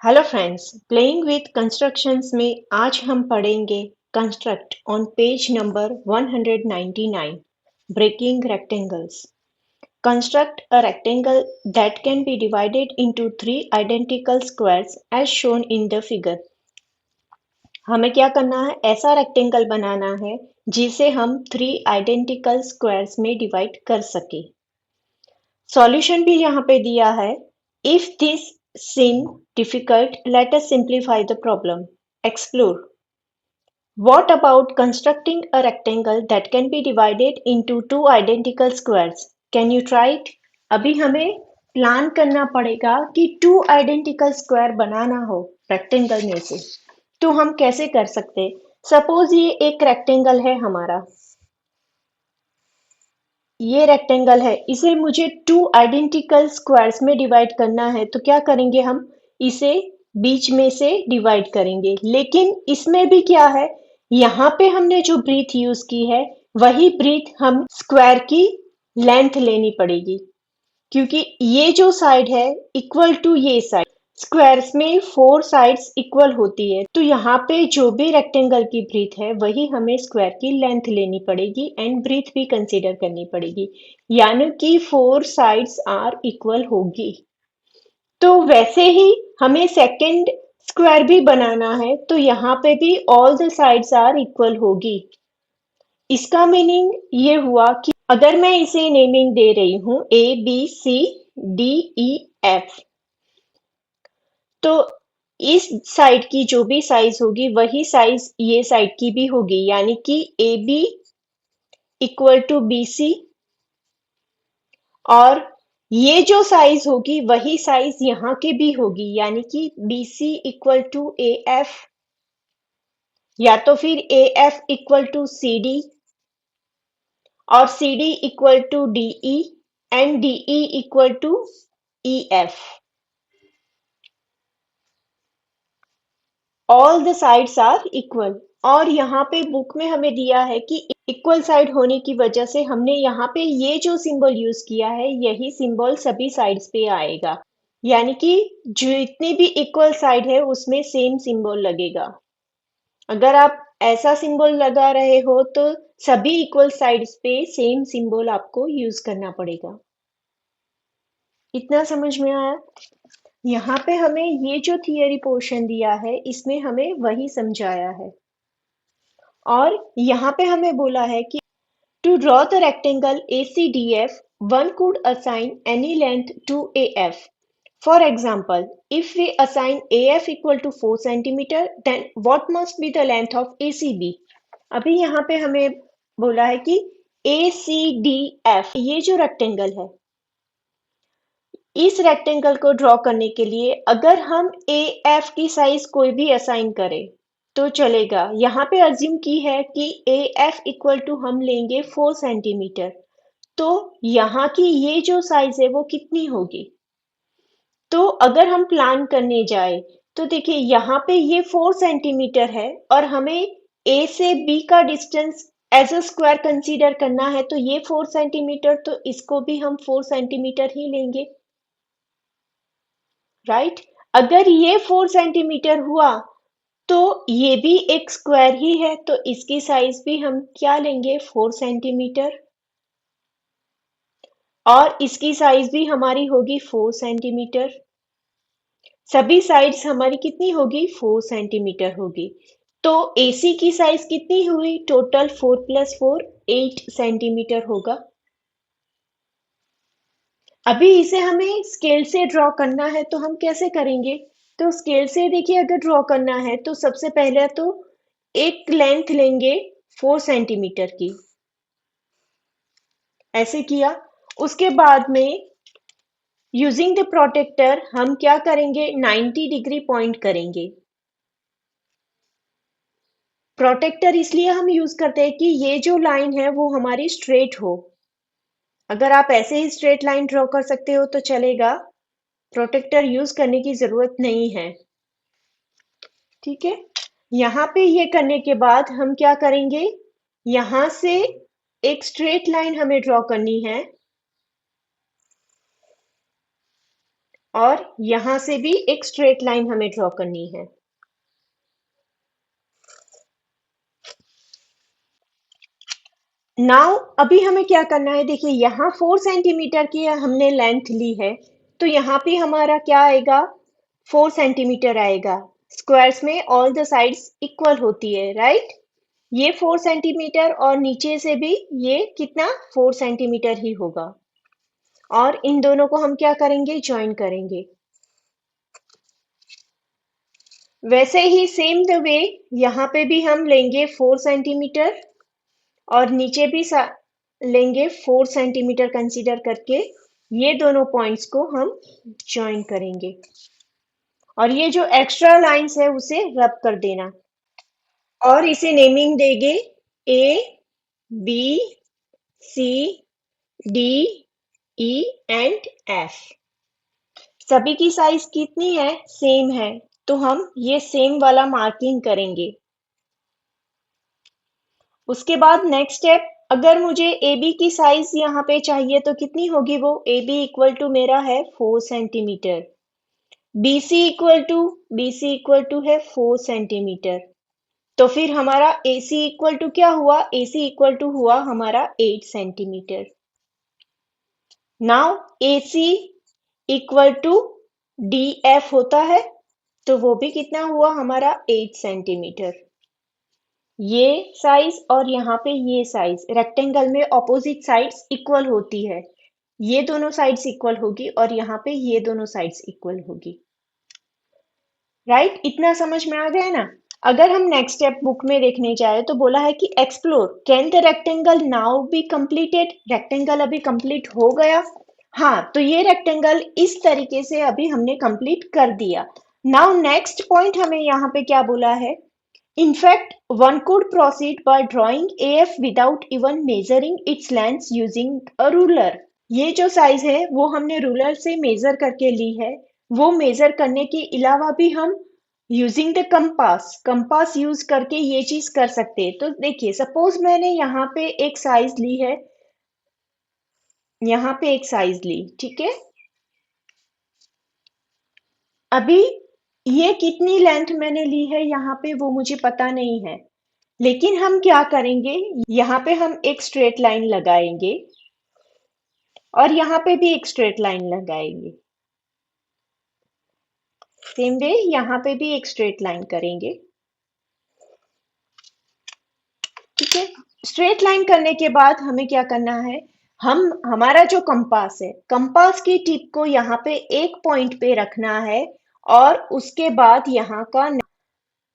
Hello friends, playing with constructions में आज हम पढ़ेंगे construct on page number 199 breaking rectangles. Construct a rectangle that can be divided into three identical squares as shown in the figure. हमें क्या करना है? ऐसा रेक्टेंगल बनाना है जिसे हम थ्री आइडेंटिकल स्क्वायर्स में डिवाइड कर सके. सॉल्यूशन भी यहाँ पे दिया है. If this seem difficult, let us simplify the problem. Explore. What about constructing a rectangle that can be divided into two identical squares? Can you try it? अभी हमें प्लान करना पड़ेगा कि टू आइडेंटिकल स्क्वायर बनाना हो rectangle में से. तो हम कैसे कर सकते? सपोज ये एक रेक्टेंगल है हमारा. ये रेक्टेंगल है, इसे मुझे टू आइडेंटिकल स्क्वायर्स में डिवाइड करना है. तो क्या करेंगे? हम इसे बीच में से डिवाइड करेंगे. लेकिन इसमें भी क्या है, यहाँ पे हमने जो ब्रीथ यूज की है वही ब्रीथ हम स्क्वायर की लेंथ लेनी पड़ेगी, क्योंकि ये जो साइड है इक्वल टू ये साइड. स्क्वायर्स में फोर साइड्स इक्वल होती है, तो यहाँ पे जो भी रेक्टेंगल की ब्रीथ है वही हमें स्क्वायर की लेंथ लेनी पड़ेगी एंड ब्रीथ भी कंसीडर करनी पड़ेगी, यानी कि फोर साइड्स आर इक्वल होगी. तो वैसे ही हमें सेकंड स्क्वायर भी बनाना है, तो यहाँ पे भी all the sides are equal होगी. इसका मीनिंग ये हुआ कि अगर मैं इसे नेमिंग दे रही हूं ABCDEF, तो इस साइड की जो भी साइज होगी वही साइज ये साइड की भी होगी, यानी कि AB इक्वल टू BC, और ये जो साइज होगी वही साइज यहाँ की भी होगी, यानी कि BC इक्वल टू AF, या तो फिर AF इक्वल टू CD और CD equal to DE and DE equal to EF. All the sides are equal. और यहाँ पे बुक में हमें दिया है कि इक्वल साइड होने की वजह से हमने यहाँ पे ये जो सिंबल यूज किया है यही सिंबल सभी साइड्स पे आएगा, यानी कि जितनी भी इक्वल साइड है उसमें सेम सिंबल लगेगा. अगर आप ऐसा सिंबल लगा रहे हो तो सभी इक्वल साइड्स पे सेम सिंबल आपको यूज करना पड़ेगा. इतना समझ में आया? यहाँ पे हमें ये जो थियरी पोर्शन दिया है इसमें हमें वही समझाया है. और यहाँ पे हमें बोला है कि to draw the rectangle ACDF, one could assign any length to AF. For example, if we assign AF equal to 4 centimeter, then what must be the length of ACB? अभी यहाँ पे हमें बोला है कि ACDF ये जो रेक्टेंगल है, इस रेक्टेंगल को ड्रॉ करने के लिए अगर हम AF की साइज कोई भी असाइन करें तो चलेगा. यहाँ पे अज्यूम की है कि AF इक्वल टू हम लेंगे 4 सेंटीमीटर. तो यहाँ की ये जो साइज है वो कितनी होगी? तो अगर हम प्लान करने जाए तो देखिए यहाँ पे ये 4 सेंटीमीटर है और हमें A से B का distance as a square consider करना है, तो ये 4 सेंटीमीटर, तो इसको भी हम 4 सेंटीमीटर ही लेंगे, राइट? अगर ये 4 सेंटीमीटर हुआ तो ये भी एक स्क्वायर ही है, तो इसकी साइज भी हम क्या लेंगे? 4 सेंटीमीटर, और इसकी साइज भी हमारी होगी 4 सेंटीमीटर. सभी साइड्स हमारी कितनी होगी? 4 सेंटीमीटर होगी. तो AC की साइज कितनी हुई? टोटल 4 प्लस 4 8 सेंटीमीटर होगा. अभी इसे हमें स्केल से ड्रॉ करना है, तो हम कैसे करेंगे? तो स्केल से देखिए, अगर ड्रॉ करना है तो सबसे पहले तो एक लेंथ लेंगे 4 सेंटीमीटर की, ऐसे किया. उसके बाद में यूजिंग द प्रोटेक्टर हम क्या करेंगे? 90 डिग्री पॉइंट करेंगे. प्रोटेक्टर इसलिए हम यूज करते हैं कि ये जो लाइन है वो हमारी स्ट्रेट हो. अगर आप ऐसे ही स्ट्रेट लाइन ड्रॉ कर सकते हो तो चलेगा, प्रोटेक्टर यूज करने की जरूरत नहीं है. ठीक है. यहाँ पे ये करने के बाद हम क्या करेंगे? यहां से एक स्ट्रेट लाइन हमें ड्रॉ करनी है. और यहां से भी एक स्ट्रेट लाइन हमें ड्रॉ करनी है। नाउ अभी हमें क्या करना है, देखिए यहाँ 4 सेंटीमीटर की हमने लेंथ ली है, तो यहाँ पे हमारा क्या आएगा, 4 सेंटीमीटर आएगा। स्क्वायर्स में ऑल द साइड्स इक्वल होती है, राइट। ये 4 सेंटीमीटर और नीचे से भी ये कितना, 4 सेंटीमीटर ही होगा। और इन दोनों को हम क्या करेंगे, ज्वाइन करेंगे। वैसे ही सेम द वे यहाँ पे भी हम लेंगे 4 सेंटीमीटर और नीचे भी लेंगे 4 सेंटीमीटर कंसीडर करके, ये दोनों पॉइंट्स को हम ज्वाइन करेंगे। और ये जो एक्स्ट्रा लाइंस है उसे रब कर देना और इसे नेमिंग देंगे A, B, C, D, E and F. सभी की साइज कितनी है, सेम है, तो हम ये सेम वाला मार्किंग करेंगे। उसके बाद नेक्स्ट स्टेप, अगर मुझे ए बी की साइज यहाँ पे चाहिए तो कितनी होगी, वो ए बी इक्वल टू मेरा है 4 centimetre. B C equal to है 4 सेंटीमीटर। तो फिर हमारा ए सी इक्वल टू क्या हुआ, ए सी इक्वल टू हुआ हमारा 8 centimetre. Now A C equal to D F होता है, तो वो भी कितना हुआ हमारा 8 सेंटीमीटर। ये साइज और यहाँ पे ये साइज, रेक्टेंगल में ऑपोजिट साइड्स इक्वल होती है, ये दोनों साइड्स इक्वल होगी और यहाँ पे ये दोनों साइड्स इक्वल होगी, राइट। इतना समझ में आ गया ना। अगर हम नेक्स्ट स्टेप बुक में देखने जाए तो बोला है कि explore, can the rectangle now be completed, rectangle अभी कंप्लीट हो गया। हाँ, तो ये रेक्टेंगल इस तरीके से अभी हमने कंप्लीट कर दिया। नाउ नेक्स्ट पॉइंट हमें यहाँ पे क्या बोला है, in fact, one could proceed by drawing AF without even measuring its length using a ruler. ये जो साइज है वो हमने रूलर से मेजर करके ली है। वो मेजर करने के अलावा भी हम यूजिंग द कंपास यूज करके ये चीज कर सकते हैं। तो देखिए, सपोज मैंने यहाँ पे एक साइज ली है, यहाँ पे एक साइज ली, ठीक है। अभी ये कितनी लेंथ मैंने ली है यहाँ पे वो मुझे पता नहीं है, लेकिन हम क्या करेंगे, यहाँ पे हम एक स्ट्रेट लाइन लगाएंगे और यहाँ पे भी एक स्ट्रेट लाइन लगाएंगे। सेम वे यहाँ पे भी एक स्ट्रेट लाइन करेंगे, ठीक है। स्ट्रेट लाइन करने के बाद हमें क्या करना है, हम हमारा जो कंपास है, कंपास की टिप को यहाँ पे एक पॉइंट पे रखना है और उसके बाद यहाँ का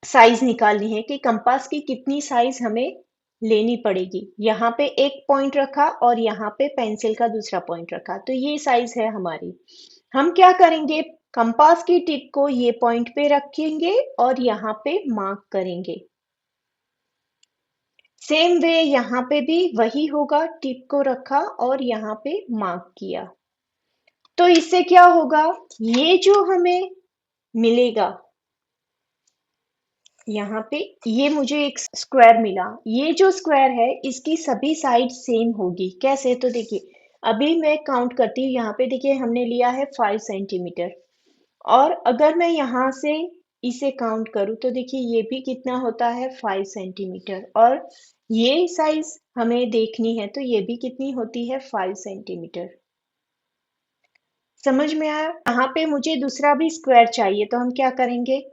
साइज निकालनी है कि कंपास की कितनी साइज हमें लेनी पड़ेगी। यहाँ पे एक पॉइंट रखा और यहाँ पे पेंसिल का दूसरा पॉइंट रखा, तो ये साइज है हमारी। हम क्या करेंगे, कंपास की टिप को ये पॉइंट पे रखेंगे और यहाँ पे मार्क करेंगे। सेम वे यहाँ पे भी वही होगा, टिप को रखा और यहाँ पे मार्क किया। तो इससे क्या होगा, ये जो हमें मिलेगा, यहाँ पे ये मुझे एक स्क्वायर मिला, ये जो स्क्वायर है इसकी सभी साइड सेम होगी। कैसे, तो देखिए अभी मैं काउंट करती हूँ। यहाँ पे देखिए हमने लिया है 5 सेंटीमीटर और अगर मैं यहाँ से इसे काउंट करूँ तो देखिए ये भी कितना होता है, 5 सेंटीमीटर। और ये साइज हमें देखनी है तो ये भी कितनी होती है, 5 सेंटीमीटर। समझ में आया। यहाँ पे मुझे दूसरा भी स्क्वायर चाहिए तो हम क्या करेंगे,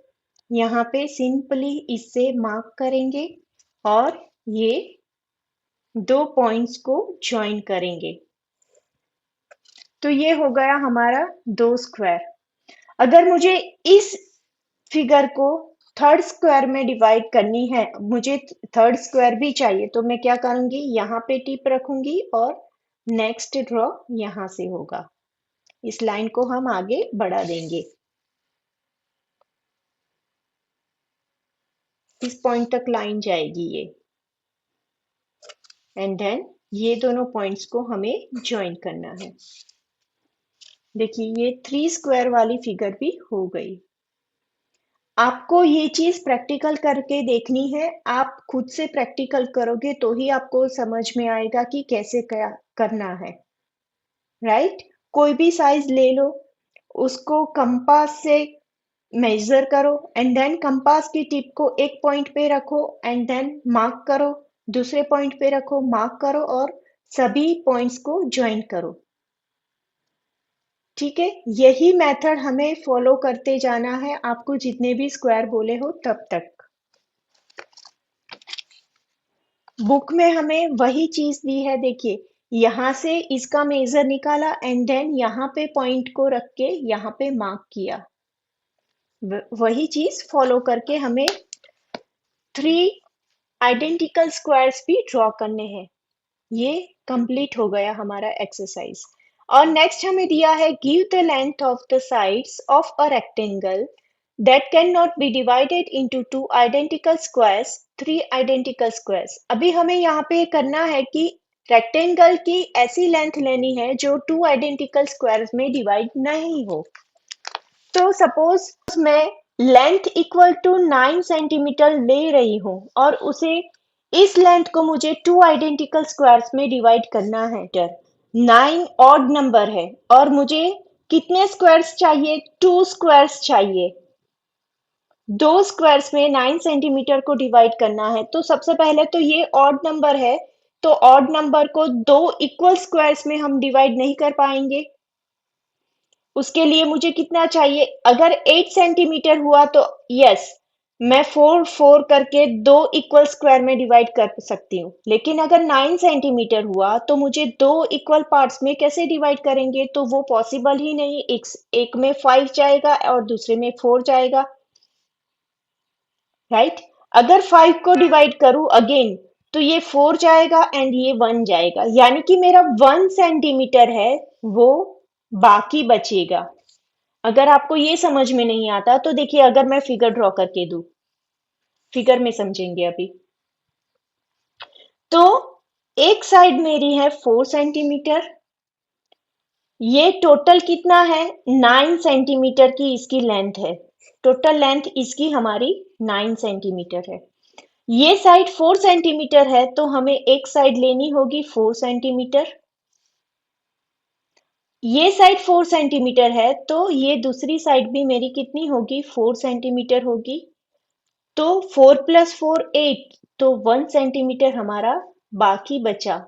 यहाँ पे सिंपली इससे मार्क करेंगे और ये दो पॉइंट्स को ज्वाइन करेंगे, तो ये हो गया हमारा दो स्क्वायर। अगर मुझे इस फिगर को थर्ड स्क्वायर में डिवाइड करनी है, मुझे थर्ड स्क्वायर भी चाहिए, तो मैं क्या करूंगी, यहाँ पे टिप रखूंगी और नेक्स्ट ड्रॉ यहाँ से होगा। इस लाइन को हम आगे बढ़ा देंगे, इस पॉइंट तक लाइन जाएगी ये, एंड देन ये दोनों पॉइंट्स को हमें ज्वाइन करना है। देखिए ये 3 स्क्वायर वाली फिगर भी हो गई। आपको ये चीज प्रैक्टिकल करके देखनी है, आप खुद से प्रैक्टिकल करोगे तो ही आपको समझ में आएगा कि कैसे क्या करना है, राइट। कोई भी साइज ले लो, उसको कंपास से मेजर करो एंड देन कंपास की टिप को एक पॉइंट पे रखो एंड देन मार्क करो, दूसरे पॉइंट पे रखो, मार्क करो और सभी पॉइंट्स को ज्वाइन करो। ठीक है, यही मेथड हमें फॉलो करते जाना है आपको जितने भी स्क्वायर बोले हो तब तक। बुक में हमें वही चीज दी है, देखिए यहां से इसका मेजर निकाला एंड देन यहाँ पे पॉइंट को रख के यहाँ पे मार्क किया। वही चीज फॉलो करके हमें 3 आइडेंटिकल स्क्वायर्स भी ड्रॉ करने हैं। ये कंप्लीट हो गया हमारा एक्सरसाइज। और नेक्स्ट हमें दिया है give the length of the sides of a rectangle that can not be divided into 2 identical squares, 3 identical squares. अभी हमें यहाँ पे करना है कि रेक्टेंगल की ऐसी लेंथ लेनी है जो 2 आइडेंटिकल स्क्वायर्स में डिवाइड नहीं हो। तो सपोज मैं लेंथ इक्वल टू 9 सेंटीमीटर ले रही हूँ और उसे इस लेंथ को मुझे 2 आइडेंटिकल स्क्वायर्स में डिवाइड करना है। 9 ऑड नंबर है और मुझे कितने स्क्वायर्स चाहिए? 2 स्क्वायर्स चाहिए। 2 स्क्वायर्स में 9 सेंटीमीटर को डिवाइड करना है। तो सबसे पहले तो ये ऑड नंबर है, तो ऑड नंबर को 2 इक्वल स्क्वायर्स में हम डिवाइड नहीं कर पाएंगे। उसके लिए मुझे कितना चाहिए? अगर 8 सेंटीमीटर हुआ तो यस, मैं 4 करके 2 इक्वल स्क्वायर में डिवाइड कर सकती हूँ। लेकिन अगर 9 सेंटीमीटर हुआ तो मुझे 2 इक्वल पार्ट्स में कैसे डिवाइड करेंगे? तो वो पॉसिबल ही नहीं। एक में 5 जाएगा और दूसरे में 4 जाएगा, राइट? अगर 5 को डिवाइड करूं अगेन तो ये 4 जाएगा एंड ये 1 जाएगा, यानी कि मेरा 1 सेंटीमीटर है वो बाकी बचेगा। अगर आपको ये समझ में नहीं आता तो देखिए, अगर मैं फिगर ड्रॉ करके दूं, फिगर में समझेंगे अभी। तो एक साइड मेरी है 4 सेंटीमीटर, ये टोटल कितना है? 9 सेंटीमीटर की इसकी लेंथ है। टोटल लेंथ इसकी हमारी 9 सेंटीमीटर है। ये साइड 4 सेंटीमीटर है तो हमें एक साइड लेनी होगी 4 सेंटीमीटर। ये साइड 4 सेंटीमीटर है तो ये दूसरी साइड भी मेरी कितनी होगी? 4 सेंटीमीटर होगी। तो 4 + 4 8, तो 1 सेंटीमीटर हमारा बाकी बचा,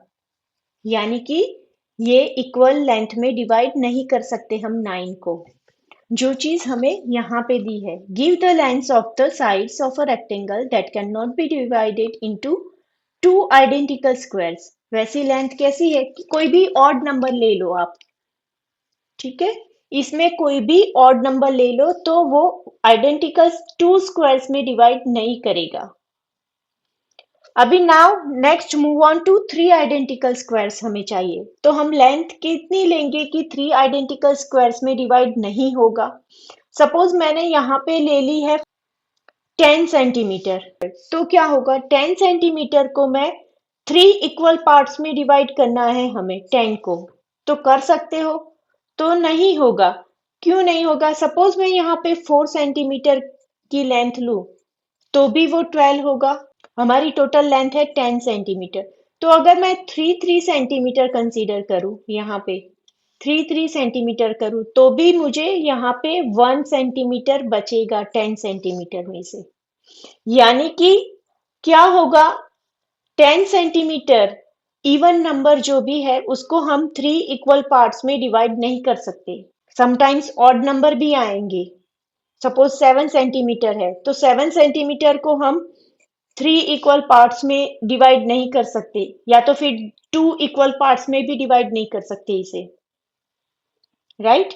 यानी कि ये इक्वल लेंथ में डिवाइड नहीं कर सकते हम 9 को। जो चीज हमें यहाँ पे दी है, give the length of the sides of a rectangle that can not be divided into 2 identical squares. वैसी लेंथ कैसी है कि कोई भी ऑड नंबर ले लो आप, ठीक है? इसमें कोई भी ऑड नंबर ले लो तो वो आइडेंटिकल 2 स्क्वायर्स में डिवाइड नहीं करेगा। अभी now next move on to 3 identical squares हमें चाहिए। तो हम लेंथ कितनी लेंगे कि 3 आइडेंटिकल स्क्वायर्स में डिवाइड नहीं होगा? सपोज मैंने यहाँ पे ले ली है 10 सेंटीमीटर, तो क्या होगा? 10 सेंटीमीटर को मैं 3 इक्वल पार्ट्स में डिवाइड करना है हमें 10 को। तो कर सकते हो? तो नहीं होगा। क्यों नहीं होगा? सपोज मैं यहाँ पे 4 सेंटीमीटर की लेंथ लूं तो भी वो 12 होगा। हमारी टोटल लेंथ है 10 सेंटीमीटर। तो अगर मैं 3 सेंटीमीटर कंसीडर करूं, यहाँ पे 3 सेंटीमीटर करूं तो भी मुझे यहाँ पे 1 सेंटीमीटर बचेगा 10 सेंटीमीटर में से। यानी कि क्या होगा? 10 सेंटीमीटर इवन नंबर जो भी है उसको हम 3 इक्वल पार्ट्स में डिवाइड नहीं कर सकते। समटाइम्स ऑड नंबर भी आएंगे। सपोज 7 सेंटीमीटर है तो 7 सेंटीमीटर को हम 3 इक्वल पार्ट्स में डिवाइड नहीं कर सकते, या तो फिर 2 इक्वल पार्ट्स में भी डिवाइड नहीं कर सकते इसे, राइट?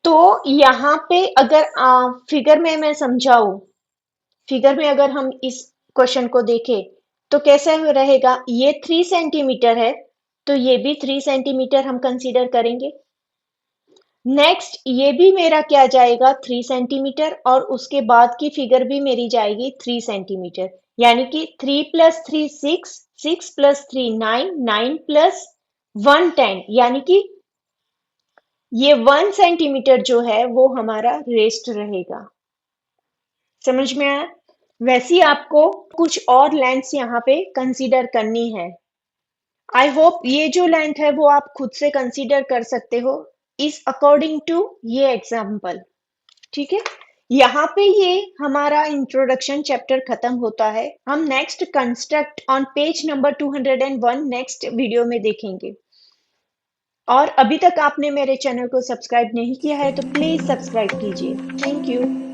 तो यहाँ पे अगर फिगर में मैं समझाऊं, फिगर में अगर हम इस क्वेश्चन को देखें तो कैसे रहेगा? ये 3 सेंटीमीटर है तो ये भी 3 सेंटीमीटर हम कंसीडर करेंगे। नेक्स्ट ये भी मेरा क्या जाएगा? 3 सेंटीमीटर, और उसके बाद की फिगर भी मेरी जाएगी 3 सेंटीमीटर, यानी कि 3 + 3 6, 6 + 3 9, 9 + 1 10, यानी कि ये 1 सेंटीमीटर जो है वो हमारा रेस्ट रहेगा। समझ में आया? वैसे आपको कुछ और लेंथ्स यहाँ पे कंसीडर करनी है। आई होप ये जो लेंथ है वो आप खुद से कंसीडर कर सकते हो। इज अकॉर्डिंग टू ये एग्जाम्पल। ठीक है, यहाँ पे ये हमारा इंट्रोडक्शन चैप्टर खत्म होता है। हम next construct on page number 201 next video में देखेंगे। और अभी तक आपने मेरे चैनल को सब्सक्राइब नहीं किया है तो प्लीज सब्सक्राइब कीजिए। Thank you.